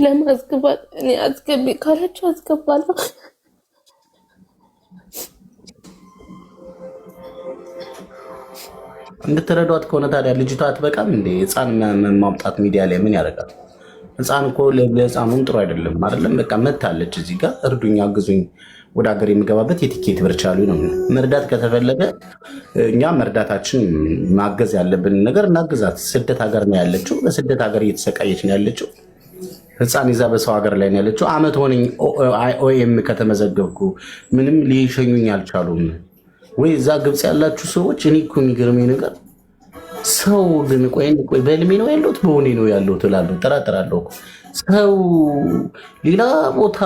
ለማስገባት እኔ አስገቢ ካላችሁ አስገባለሁ። እንድትረዷት ከሆነ ታዲያ ልጅቷ አትበቃም እንዴ? ህፃን ማምጣት ሚዲያ ላይ ምን ያደርጋል? ህፃን እኮ ለህፃኑም ጥሩ አይደለም አይደለም። በቃ መታለች እዚህ ጋር እርዱኝ፣ አግዙኝ፣ ወደ ሀገር የሚገባበት የቲኬት ብር ቻሉ ነው። መርዳት ከተፈለገ እኛ መርዳታችን ማገዝ ያለብን ነገር እናግዛት። ስደት ሀገር ነው ያለችው፣ በስደት ሀገር እየተሰቃየች ነው ያለችው። ህፃን ይዛ በሰው ሀገር ላይ ነው ያለችው። አመት ሆነኝ ኦኤም ከተመዘገብኩ ምንም ሊሸኙኝ አልቻሉም። ወይ እዛ ግብፅ ያላችሁ ሰዎች እኔ እኮ የሚገርመኝ ነገር ሰው ግን ቆይ በህልሜ ነው ያለሁት በሆኔ ነው ያለሁት እላለሁ፣ እጠራጠራለሁ። ሰው ሌላ ቦታ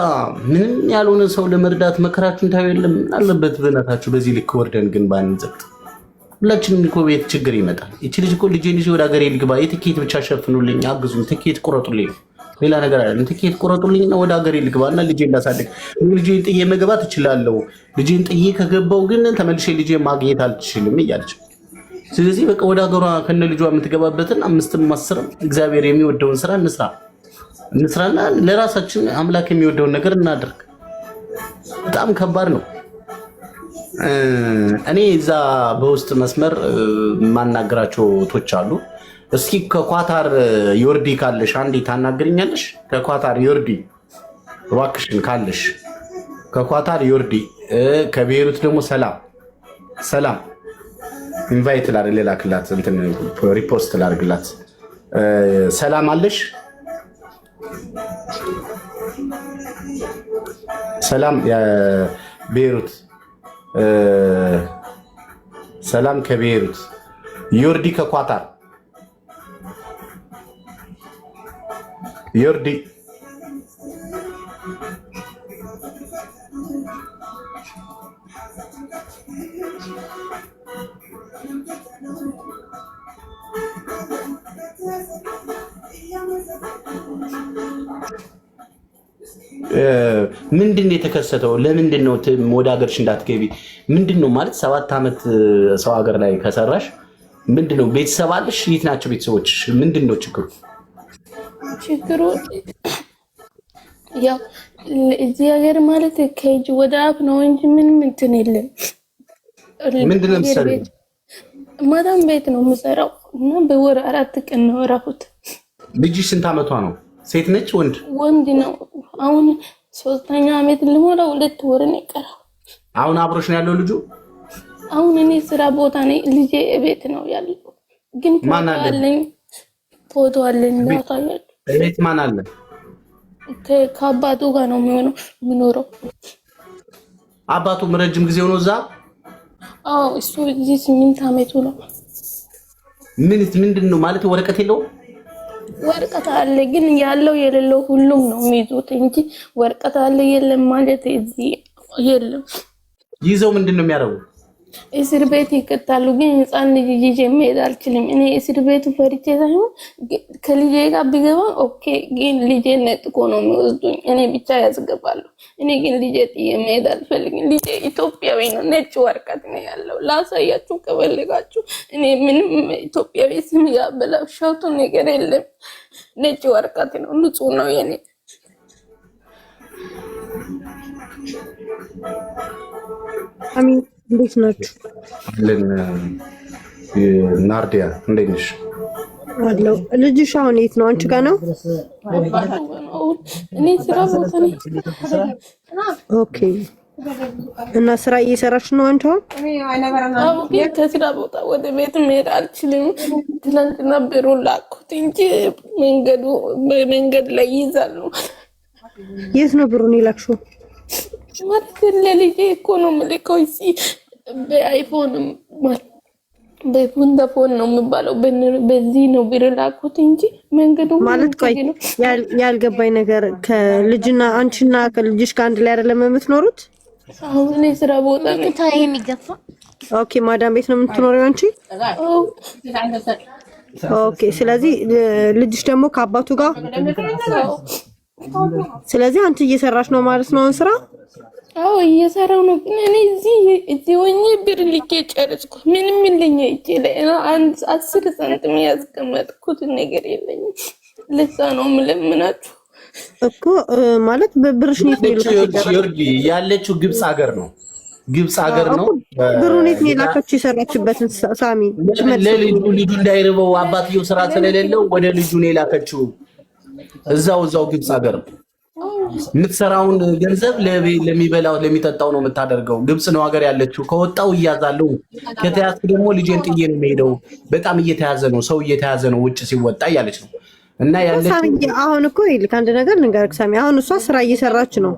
ምንም ያልሆነ ሰው ለመርዳት መከራችሁን ታዩ የለም አለበት። በእናታችሁ በዚህ ልክ ወርደን ግን ባንዘጥ። ሁላችንም እኮ ቤት ችግር ይመጣል። ይቺ ልጅ እኮ ልጄን ይዤ ወደ ሀገሬ ልግባ፣ የትኬት ብቻ ሸፍኑልኝ፣ አግዙኝ፣ ትኬት ቁረጡልኝ፣ ሌላ ነገር አይደለም። ትኬት ቁረጡልኝና ወደ ሀገሬ ልግባና ልጄን ላሳድግ። ልጄን ጥዬ መግባት እችላለሁ፣ ልጄን ጥዬ ከገባው ግን ተመልሼ ልጄን ማግኘት አልችልም እያለች ስለዚህ በቃ ወደ ሀገሯ ከነ ልጇ የምትገባበትን 5ም 10ም እግዚአብሔር የሚወደውን ስራ እንስራና ለራሳችን አምላክ የሚወደውን ነገር እናድርግ። በጣም ከባድ ነው። እኔ እዛ በውስጥ መስመር ማናገራቸው ቶች አሉ። እስኪ ከኳታር ዮርዲ ካለሽ አንዴ ታናግሪኛለሽ? ከኳታር ዮርዲ እባክሽን ካለሽ ከኳታር ዮርዲ፣ ከቤይሩት ደግሞ ሰላም ኢንቫይት ላክላት፣ እንትን ሪፖስት ላድርግላት። ሰላም አለሽ? ሰላም ቤይሩት፣ ሰላም ከቤይሩት፣ ዮርዲ ከኳታር፣ ዮርዲ ምንድን ነው የተከሰተው? ለምንድን ነው ወደ ሀገርሽ እንዳትገቢ? ምንድን ነው ማለት 7 ዓመት ሰው ሀገር ላይ ከሰራሽ ምንድን ነው? ቤተሰብ አለሽ? የት ናቸው ቤተሰቦችሽ? ምንድን ነው ችግሩ? ያው እዚህ ሀገር ማለት ከእጅ ወደ አፍ ነው እንጂ ምንም እንትን የለም። ምንድን ነው የምትሰሪው? ማዳም ቤት ነው የምሰራው እና በወር 4 ቀን ነው እረፍት። ልጅሽ ስንት ዓመቷ ነው? ሴት ነች ወንድ? ወንድ ነው። አሁን 3ኛ ዓመት ልሞላው 2 ወር ነው የቀረው። አሁን አብሮሽ ነው ያለው ልጁ? አሁን እኔ ስራ ቦታ ነኝ፣ ልጄ ቤት ነው ያለው። ግን ፎቶ አለኝ ላሳያችሁ። ቤት ማን አለ? ከአባቱ ጋር ነው የሚኖረው። አባቱም ረጅም ጊዜ ሆኖ እዛ? አዎ እሱ እዚህ 8 ዓመቱ ነው። ምንድን ነው ማለት ወረቀት የለውም? ወረቀት አለ ግን ያለው የሌለው ሁሉም ነው የሚይዙት እንጂ ወረቀት አለ የለም ማለት እዚህ የለም። ይዘው ምንድን ነው የሚያደርጉት? እስር ቤት ይከታሉ። ግን ህፃን ልጅ ይዤ መሄድ አልችልም። እኔ እስር ቤቱ ፈርቼ ሳይሆን ከልጄ ጋር ቢገባ ኦኬ፣ ግን ልጄን ነጥቆ ነው የሚወስዱኝ። እኔ ብቻ ያስገባሉ። እኔ ግን ልጄ ጥዬ መሄድ አልፈልግም። ልጄ ኢትዮጵያዊ ነው፣ ነጭ ወረቀት ነው ያለው። ላሳያችሁ ከፈለጋችሁ። እኔ ምንም ኢትዮጵያዊ ስም ያበላሸሁት ነገር የለም። ነጭ ወረቀት ነው፣ ንጹህ ነው የኔ። አሚን እንዴት ናችሁ? ናርዲያ እንዴት ነሽ? አለው። ልጅሽ አሁን የት ነው? አንቺ ጋር ነው? እኔ ስራ ቦታ ነኝ። ኦኬ። እና ስራ እየሰራች ነው አንቺ አሁን? አዎ፣ ግን ከስራ ቦታ ወደ ቤት መሄድ አልችልም። ትናንትና ብሩን ላኩት እንጂ መንገድ ላይ ይይዛሉ። የት ነው ብሩን የላክሽው? ማለት ለልጄ እኮ ነው የምልከው። እዚህ በአይፎን በፎን ነው የሚባለው። በዚህ ነው ብር ላኩት እንጂ መንገዱ ማለት ቆይ ያልገባኝ ነገር ከልጅና አንቺና ከልጅሽ ጋር አንድ ላይ አይደለም የምትኖሩት? አሁን እኔ ስራ ቦታ ነው የሚገፋ። ኦኬ። ማዳም ቤት ነው የምትኖሪው አንቺ? ኦኬ። ስለዚህ ልጅሽ ደግሞ ከአባቱ ጋር? ስለዚህ አንቺ እየሰራሽ ነው ማለት ነው ስራ? አዎ እየሰራው ነው። ግን እኔ እዚህ ሆኜ ብር ልኬ ጨረስኩ። ምንም የለኝም እጄ ላይ አንድ 10 ሳንቲም ያስቀመጥኩት ነገር የለኝም። ለዛ ነው የምለምናችሁ። እኮ ማለት በብርሽ ነው ያለችው ግብጽ ሀገር ነው። ግብጽ ሀገር ነው። ብሩኔት ነው የላከችው የሰራችበትን ሳሚ ለልጁ እንዳይርበው አባትየው ስራ ስለሌለው ወደ ልጁ ነው የላከችው። እዛው ግብጽ ሀገር የምትሰራውን ገንዘብ ለሚበላው ለሚጠጣው ነው የምታደርገው። ግብጽ ነው ሀገር ያለችው። ከወጣው እያዛለሁ፣ ከተያዝኩ ደግሞ ልጄን ጥዬ ነው የምሄደው። በጣም እየተያዘ ነው፣ ሰው እየተያዘ ነው ውጭ ሲወጣ እያለች ነው። እና ያለችው አሁን እኮ ይልክ አንድ ነገር ልንገርህ ሳሚ፣ አሁን እሷ ስራ እየሰራች ነው።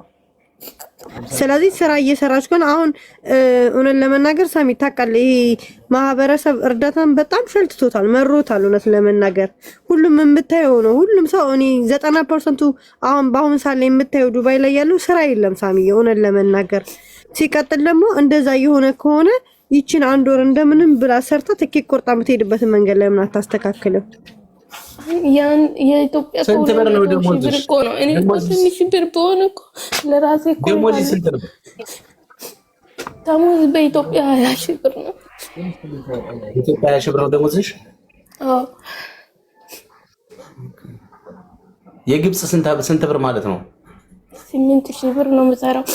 ስለዚህ ስራ እየሰራች ከሆነ አሁን እውነት ለመናገር ሳሚ ታውቃለህ፣ ይሄ ማህበረሰብ እርዳታን በጣም ሸልትቶታል፣ መሮታል። እውነት ለመናገር ሁሉም የምታየው ነው። ሁሉም ሰው እኔ 90% አሁን በአሁን ሳለ የምታየው ዱባይ ላይ ያለው ስራ የለም ሳሚ፣ እውነት ለመናገር ሲቀጥል ደግሞ እንደዛ የሆነ ከሆነ ይችን አንድ ወር እንደምንም ብላ ሰርታ ትኬት ቆርጣ የምትሄድበትን መንገድ ለምን አታስተካክልም? የኢትዮጵያ ስንት ብር ነው ደሞዝ? እኔ ትንሽ ብር በሆነ እኮ ለራሴ እኮ ደሞዝ ስንት ነው? ደሞዝ በኢትዮጵያ 20 ሺህ ብር ነው። ኢትዮጵያ 20 ሺህ ብር ነው ደሞዝሽ? አዎ። የግብጽ ስንት ብር ማለት ነው? 8 ሺህ ብር ነው የምሰራው።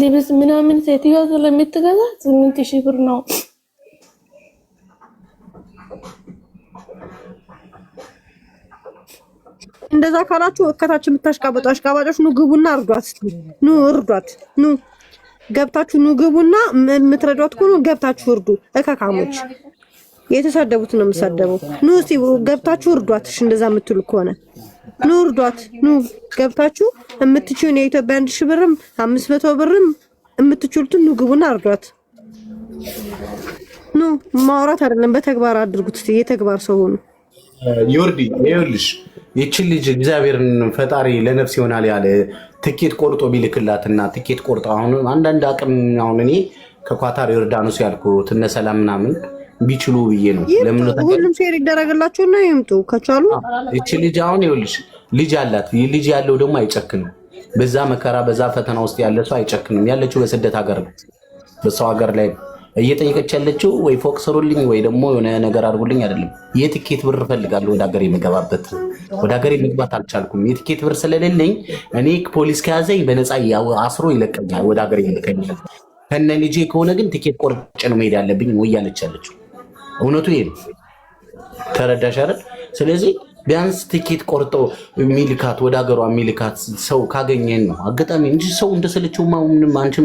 ልብስ ምናምን ሴትዮዋ ስለምትገዛ 8 ሺህ ብር ነው። እንደዛ ካላችሁ እከታች የምታሽቃበጡ አሽቃባጮች ኑ ግቡና እርዷት። ኑ እርዷት። ኑ ገብታችሁ ኑ ግቡና የምትረዷት ከሆነ ገብታችሁ እርዱ። እከካሞች የተሳደቡት ነው የምሳደበው። ኑ እስቲ ገብታችሁ እርዷት። እሺ እንደዛ የምትሉ ከሆነ ኑ እርዷት። ኑ ገብታችሁ የምትችሉን የኢትዮጵያ 1000 ብርም 500 ብርም የምትችሉትን ኑ ግቡና እርዷት። ኑ ማውራት አይደለም በተግባር አድርጉት። እስቲ የተግባር ሰው ሆኑ። ዮርዲ ይኸውልሽ ይችን ልጅ እግዚአብሔርን ፈጣሪ ለነፍስ ይሆናል ያለ ትኬት ቆርጦ ቢልክላትና ትኬት ቆርጦ አሁን አንዳንድ አቅም አሁን እኔ ከኳታር ዮርዳኖስ ያልኩት እነ ሰላም ምናምን ቢችሉ ብዬ ነው። ለምን ነው ሁሉም ሼር ይደረግላቸውና ይምጡ ከቻሉ። ይቺ ልጅ አሁን ይኸውልሽ ልጅ አላት። ልጅ ያለው ደግሞ አይጨክንም። በዛ መከራ በዛ ፈተና ውስጥ ያለ ሰው አይጨክንም። ያለችው በስደት ሀገር ነው። በሰው ሀገር ላይ እየጠየቀች ያለችው ወይ ፎቅ ስሩልኝ ወይ ደግሞ የሆነ ነገር አድርጉልኝ አይደለም። የትኬት ብር እፈልጋለሁ ወደ ሀገር የምገባበት። ወደ ሀገር መግባት አልቻልኩም። የትኬት ብር ስለሌለኝ እኔ ፖሊስ ከያዘኝ በነፃ አስሮ ይለቀኛል፣ ወደ ሀገር ይልከኛል። ከነ ልጄ ከሆነ ግን ትኬት ቆርጬ ነው መሄድ ያለብኝ ወይ ያለች ያለችው። እውነቱ ይሄ ነው። ተረዳሽ አይደል? ስለዚህ ቢያንስ ትኬት ቆርጦ የሚልካት ወደ ሀገሯ የሚልካት ሰው ካገኘን ነው አጋጣሚ እንጂ ሰው እንደሰለችው ምንም አንቺ